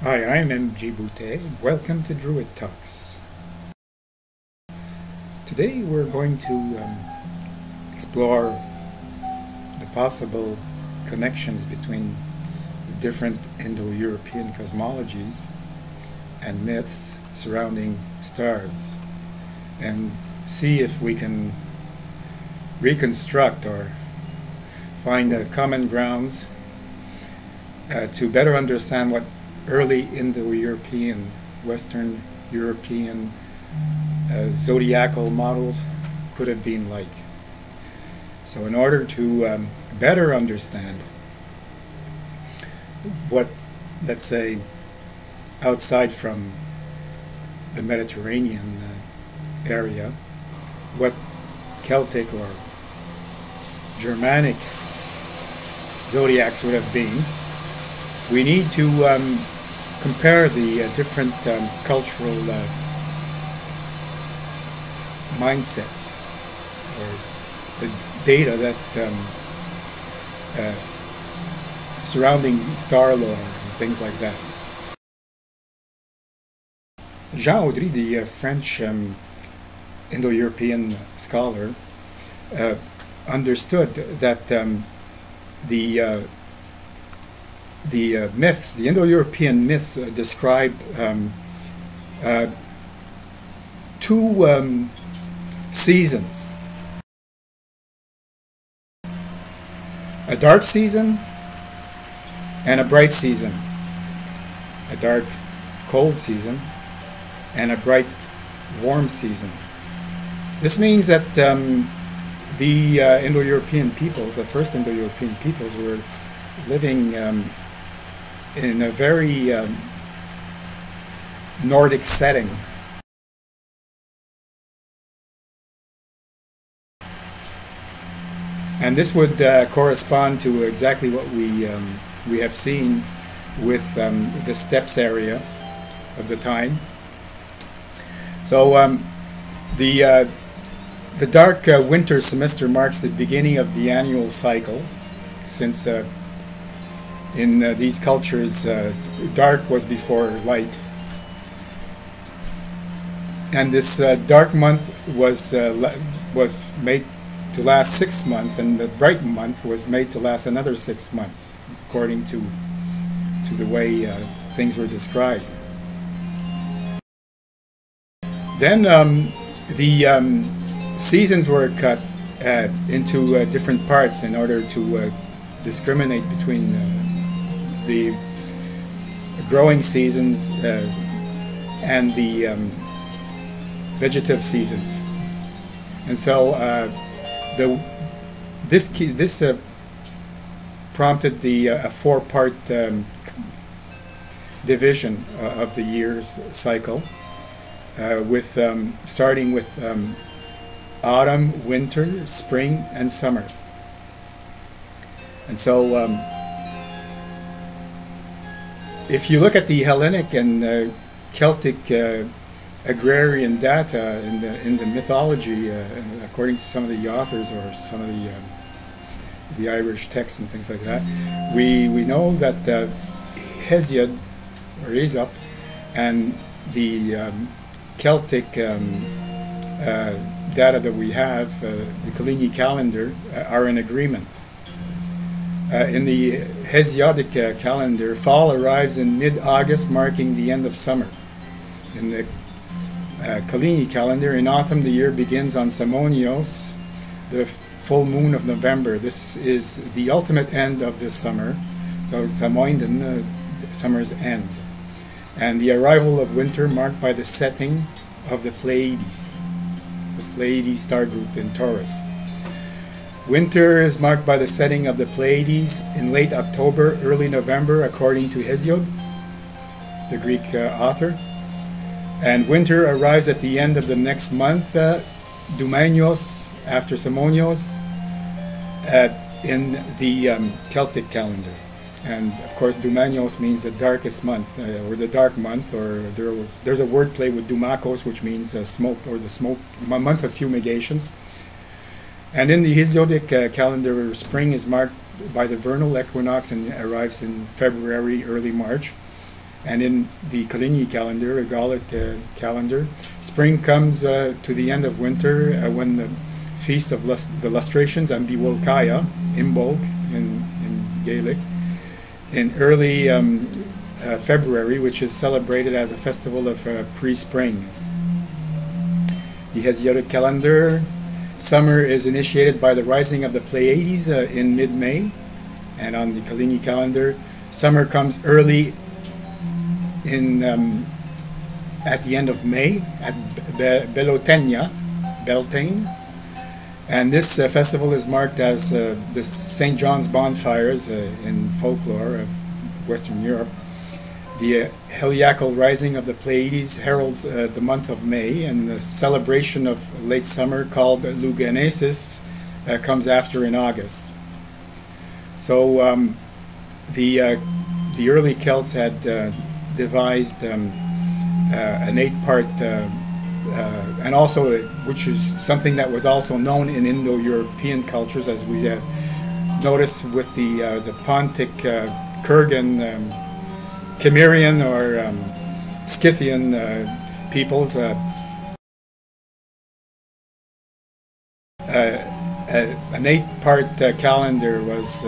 Hi, I'm MG Boutet. Welcome to Druid Talks. Today we're going to explore the possible connections between the different Indo-European cosmologies and myths surrounding stars, and see if we can reconstruct or find common grounds to better understand what early Indo-European, Western European zodiacal models could have been like. So in order to better understand what, let's say, outside from the Mediterranean area, what Celtic or Germanic zodiacs would have been, we need to compare the different cultural mindsets, or the data that surrounding star lore and things like that. Jean Audry, the French Indo-European scholar, understood that the myths, the Indo-European myths, describe two seasons: a dark season and a bright season, a dark, cold season and a bright, warm season. This means that the Indo-European peoples, the first Indo-European peoples, were living in a very Nordic setting. And this would correspond to exactly what we have seen with the steppes area of the time. So the dark winter semester marks the beginning of the annual cycle, since in these cultures dark was before light, and this dark month was made to last 6 months, and the bright month was made to last another 6 months, according to the way things were described. Then the seasons were cut into different parts in order to discriminate between the growing seasons and the vegetative seasons. And so this prompted a four-part division of the year's cycle, with starting with autumn, winter, spring, and summer. And so if you look at the Hellenic and Celtic agrarian data in the mythology, according to some of the authors or some of the Irish texts and things like that, we know that Hesiod, or Aesop, and the Celtic data that we have, the Collini Calendar, are in agreement. In the Hesiodic calendar, fall arrives in mid-August, marking the end of summer. In the Collini calendar, in autumn, the year begins on Samonios, the full moon of November. This is the ultimate end of this summer, so Samoinden, summer's end. And the arrival of winter marked by the setting of the Pleiades star group in Taurus. Winter is marked by the setting of the Pleiades in late October, early November, according to Hesiod, the Greek author. And winter arrives at the end of the next month, Doumanios, after Samonios, in the Celtic calendar. And of course, Doumanios means the darkest month, or the dark month, or there's a word play with Doumakos, which means smoke, or the smoke month of fumigations. And in the Hesiodic calendar, spring is marked by the vernal equinox and arrives in February, early March. And in the Collini Calendar, a Gallic calendar, spring comes to the end of winter when the Feast of the Lustrations, Ambiwolkaya, Imbolc in Gaelic, in early February, which is celebrated as a festival of pre-spring. The Hesiodic calendar, summer is initiated by the rising of the Pleiades in mid-May, and on the Collini calendar, summer comes early in at the end of May at Beltane, and this festival is marked as the St. John's bonfires in folklore of Western Europe. The heliacal rising of the Pleiades heralds the month of May, and the celebration of late summer called Luganesis comes after in August. So the early Celts had devised an 8-part, and also which is something that was also known in Indo-European cultures, as we have noticed with the Pontic, Kurgan, Cimmerian or Scythian peoples. An 8-part calendar was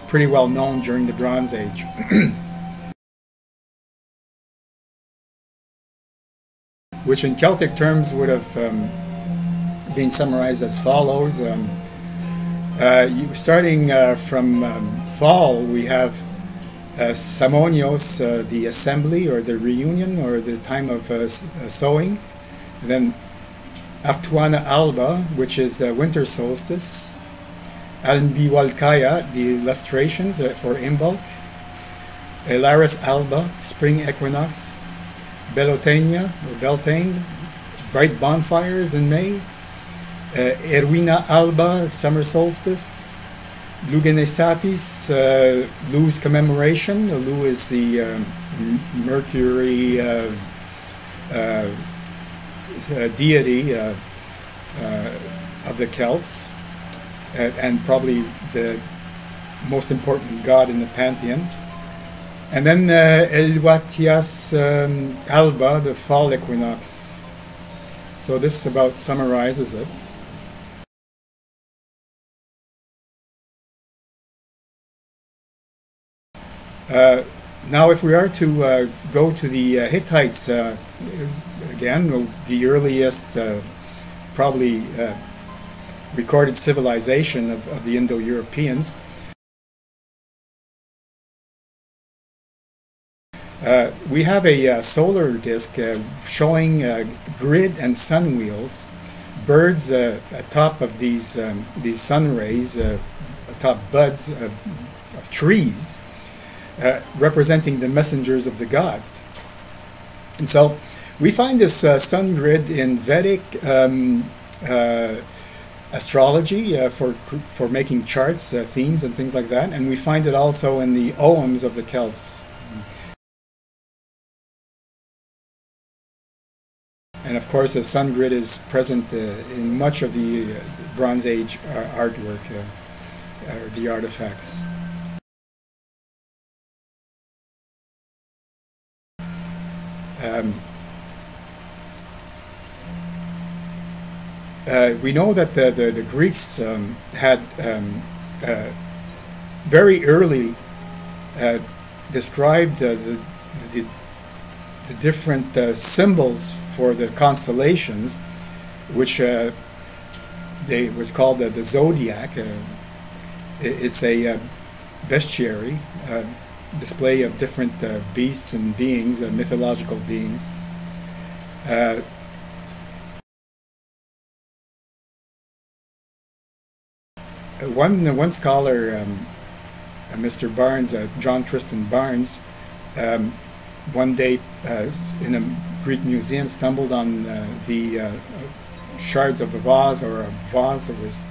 pretty well known during the Bronze Age. Which in Celtic terms would have been summarized as follows. Starting from fall, we have Samonios, the assembly or the reunion or the time of sowing. And then Artuana Alba, which is winter solstice. Albiwalkaya, the illustrations for Imbolc. Elaris Alba, spring equinox. Belotania, or Beltane, bright bonfires in May. Erwina Alba, summer solstice. Luganesatis, Lu's commemoration. Lu is the Mercury deity of the Celts, and probably the most important god in the pantheon. And then Elwatias Alba, the fall equinox. So this about summarizes it. Now if we are to go to the Hittites, again, the earliest probably recorded civilization of the Indo-Europeans, we have a solar disk showing grid and sun wheels, birds atop of these sun rays, atop buds of trees, representing the messengers of the gods. And so we find this sun grid in Vedic astrology for making charts, themes and things like that, and we find it also in the oghams of the Celts. And of course, the sun grid is present in much of the Bronze Age artwork, the artifacts. We know that the Greeks had very early described the different symbols for the constellations, which was called the Zodiac. It's a bestiary, display of different beasts and beings, mythological beings. One scholar, Mr. Barnes, John Tristan Barnes, one day in a Greek museum stumbled on the shards of a vase, or a vase that was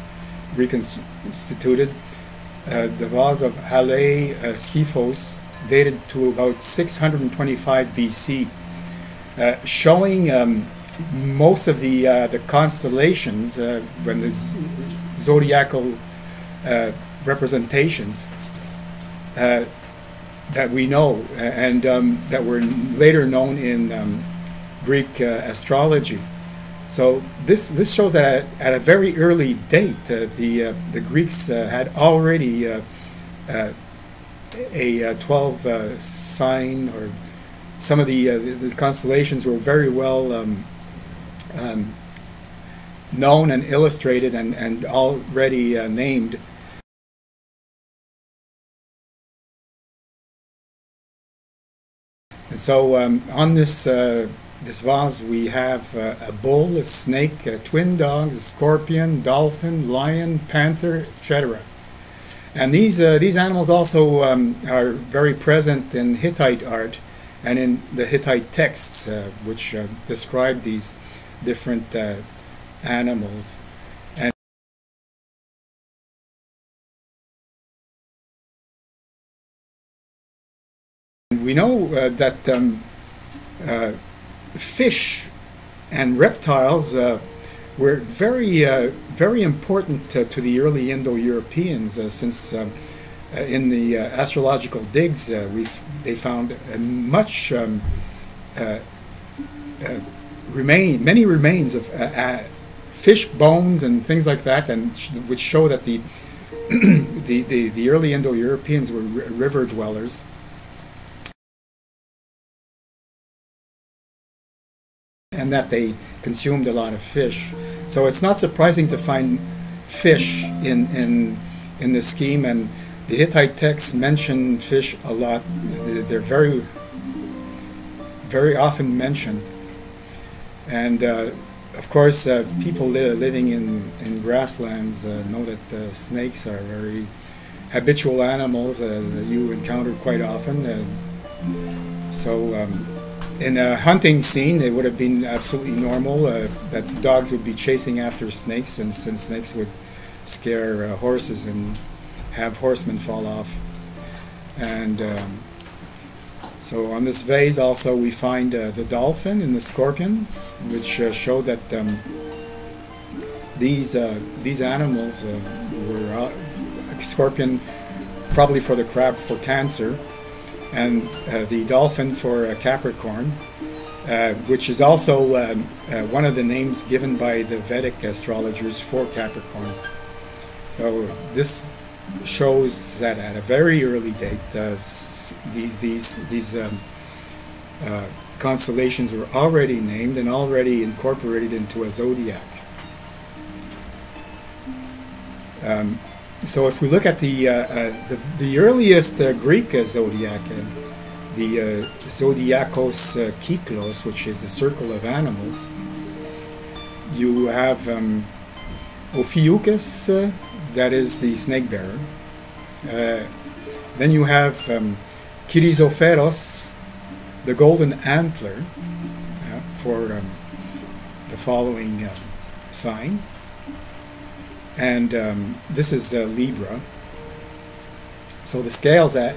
reconstituted, the vase of Hale Skyphos, dated to about 625 BC, showing most of the constellations, when the zodiacal representations, that we know and that were later known in Greek astrology. So this shows that at a very early date, the Greeks had already a 12 sign, or some of the constellations were very well known and illustrated and already named. And so on this vase we have a bull, a snake, twin dogs, a scorpion, dolphin, lion, panther, etc. And these animals also are very present in Hittite art and in the Hittite texts, which describe these different animals. And we know that fish and reptiles were very important to the early Indo-Europeans, since in the astrological digs they found much many remains of fish bones and things like that, and which show that the the early Indo-Europeans were river dwellers. And that they consumed a lot of fish. So it's not surprising to find fish in the scheme, and the Hittite texts mention fish a lot. They're very often mentioned. And of course, people living in grasslands know that snakes are very habitual animals that you encounter quite often. In a hunting scene, it would have been absolutely normal that dogs would be chasing after snakes, and since snakes would scare horses and have horsemen fall off. And so on this vase also we find the dolphin and the scorpion, which show that these animals were scorpion probably for the crab for Cancer, and the dolphin for Capricorn, which is also one of the names given by the Vedic astrologers for Capricorn. So this shows that at a very early date these constellations were already named and already incorporated into a zodiac. So if we look at the earliest Greek zodiac, the Zodiacos Kyklos, which is the circle of animals, you have Ophiuchus, that is the snake bearer. Then you have Chrysoferos, the golden antler, for the following sign. And this is Libra. So the scales at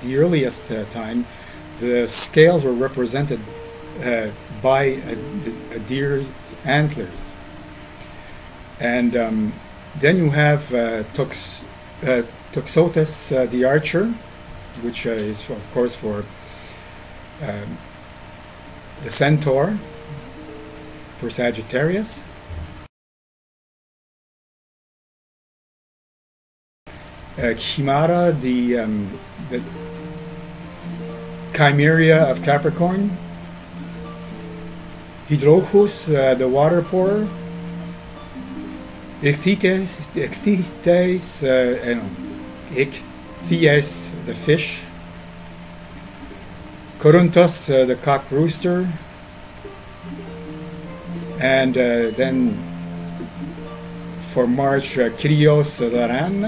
the earliest time, the scales were represented by a deer's antlers. And then you have Toxotus the archer, which is of course for the centaur, for Sagittarius. Chimera, the Chimera of Capricorn. Hydrochus, the water pourer. Ichthyes, the fish. Coruntos, the cock rooster. And then for March, Kyrios, the ram.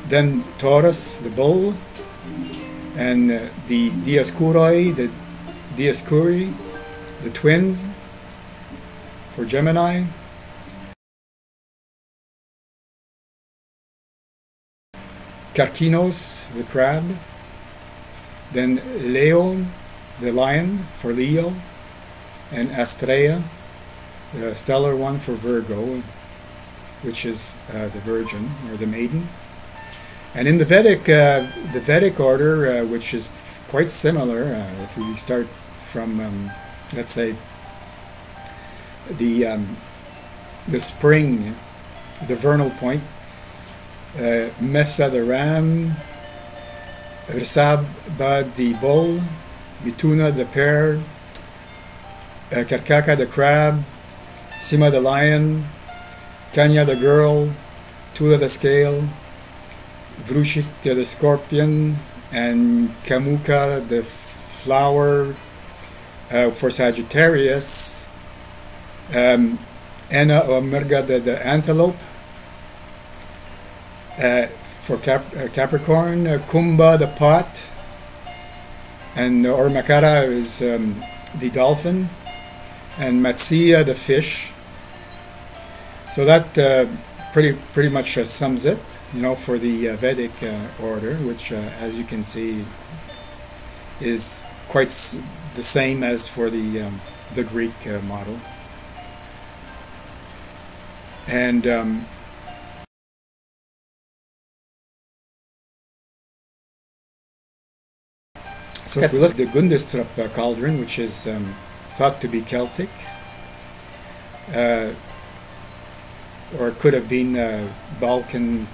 Then Taurus, the bull, and the Dioscuri, the twins, for Gemini. Carcinos, the crab. Then Leo, the lion, for Leo, and Astrea, the stellar one, for Virgo, which is the virgin or the maiden. And in the Vedic order, which is quite similar, if we start from, let's say, the spring, the vernal point, Mesa the ram, Vrisabha the bull, Mituna the pear, Karkaka the crab, Sima the lion, Kanya the girl, Tula the scale, Vrushik the scorpion, and Kamuka the flower for Sagittarius, Enna or Mirga the antelope for Capricorn, Kumbha the pot, and or Makara is the dolphin, and Matsya the fish. So that pretty much sums it, for the Vedic order, which, as you can see, is quite the same as for the Greek model. And so if we look at the Gundestrup cauldron, which is thought to be Celtic, or it could have been Balkan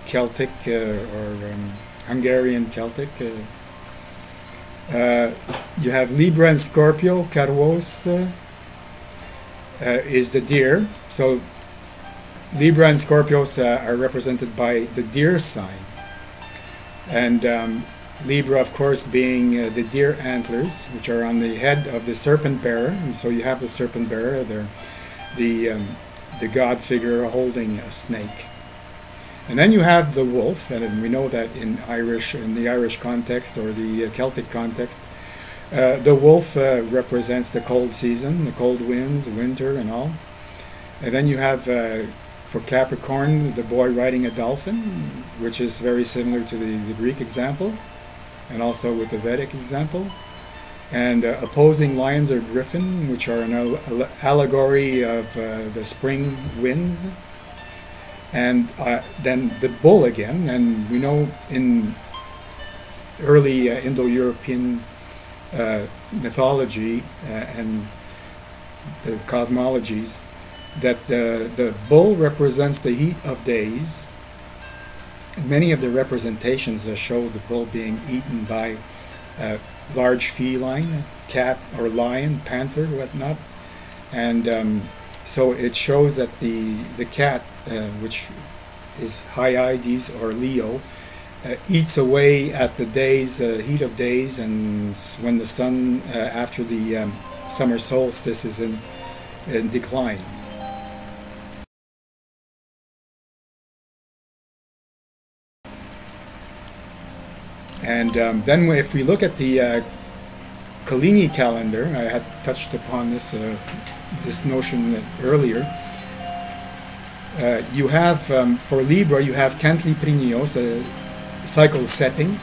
Celtic or Hungarian Celtic. You have Libra and Scorpio. Karvos is the deer. So Libra and Scorpios are represented by the deer sign. And Libra, of course, being the deer antlers, which are on the head of the serpent bearer. And so you have the serpent bearer, the god figure holding a snake. And then you have the wolf, and we know that in the Irish context or the Celtic context, the wolf represents the cold season, the cold winds, winter and all. And then you have, for Capricorn, the boy riding a dolphin, which is very similar to the Greek example, and also with the Vedic example. And opposing lions or griffin, which are an allegory of the spring winds. And then the bull again, and we know in early Indo-European mythology and the cosmologies that the bull represents the heat of days. Many of the representations show the bull being eaten by large feline, cat or lion, panther, whatnot, and so it shows that the cat, which is Hyades or Leo, eats away at the days, heat of days, and when the sun after the summer solstice is in decline. And then if we look at the Collini Calendar, I had touched upon this this notion earlier. You have, for Libra, you have Cantli Prinios, cycle setting.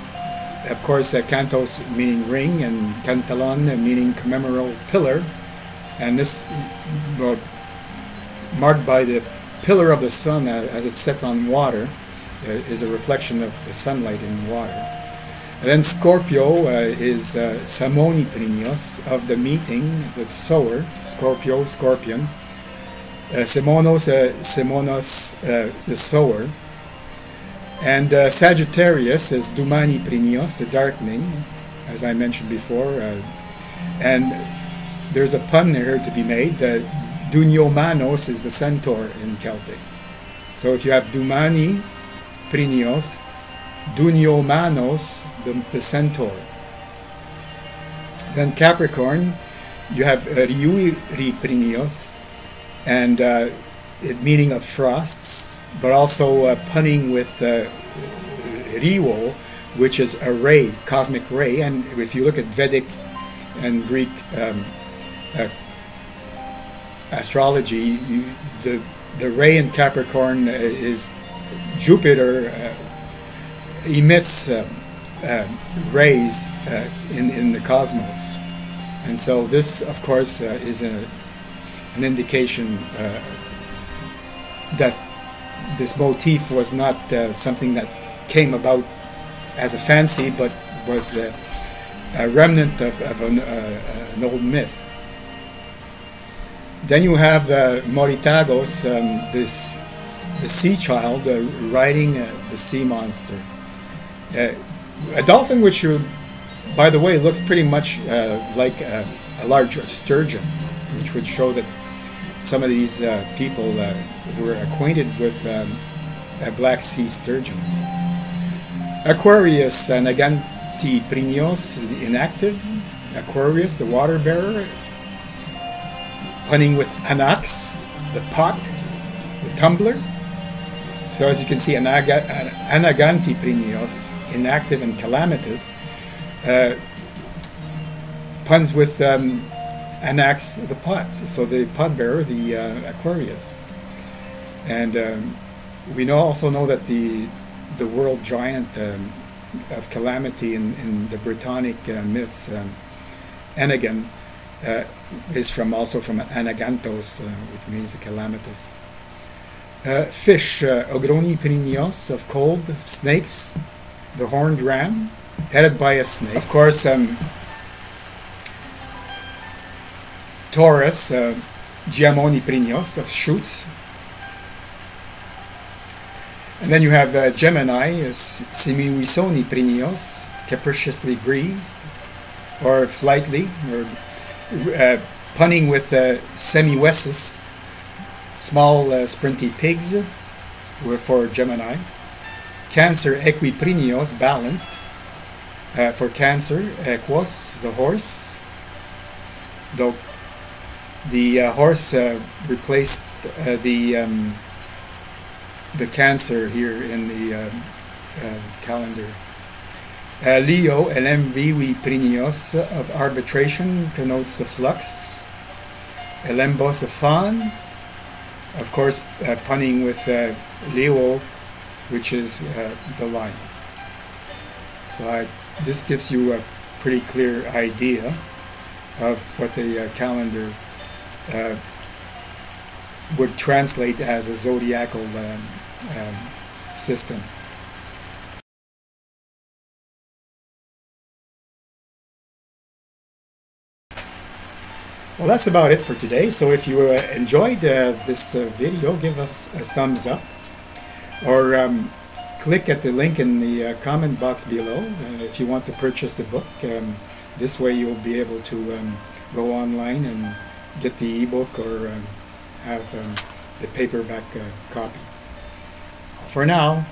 Of course, Cantos meaning ring, and Cantalon meaning commemoral pillar. And this, marked by the pillar of the sun as it sets on water, is a reflection of the sunlight in water. And then Scorpio is Samoni Prinios, of the meeting, the sower, Scorpio, scorpion. Simonos, Simonos, the sower. And Sagittarius is Dumani Prinios, the darkening, as I mentioned before. And there's a pun here to be made. Duniomanos is the centaur in Celtic. So if you have Dumani Prinios, Duniomanos, the centaur. Then Capricorn, you have Riuri Prinios, and it meaning of frosts, but also punning with Riwo, which is a ray, cosmic ray. And if you look at Vedic and Greek astrology, the ray in Capricorn is Jupiter emits rays in the cosmos. And so this, of course, is an indication that this motif was not something that came about as a fancy, but was a remnant of an old myth. Then you have Moritagos, the sea child riding the sea monster. A dolphin, which, by the way, looks pretty much like a large sturgeon, which would show that some of these people were acquainted with Black Sea sturgeons. Aquarius, Nagantiprinios, the inactive. Aquarius, the water bearer, punning with Anax, the pot, the tumbler. So as you can see, Anagantiprinios, inactive and calamitous, puns with Anax, the pot. So the pot bearer, the Aquarius. And we also know that the world giant of calamity in the Britannic myths, Anagan, is also from Anagantos, which means calamitous. Fish, Ogroniprinios, of cold, snakes, the horned ram, headed by a snake. Of course, Taurus, Giamoniprinios, of shoots. And then you have Gemini, Simiwisoniprinios, capriciously breezed, or flightly, or punning with Semiwesis, small sprinty pigs, were for Gemini. Cancer, Equiprinios, balanced, for Cancer. Equus, the horse, though the horse replaced the Cancer here in the calendar. Leo, Elemviprinios, of arbitration, connotes the flux. Elembos, a fawn, of course, punning with Leo, which is the lion. So this gives you a pretty clear idea of what the calendar would translate as a zodiacal system. Well, that's about it for today. So if you enjoyed this video, give us a thumbs up, or click at the link in the comment box below if you want to purchase the book. This way you'll be able to go online and get the ebook or have the paperback copy. For now.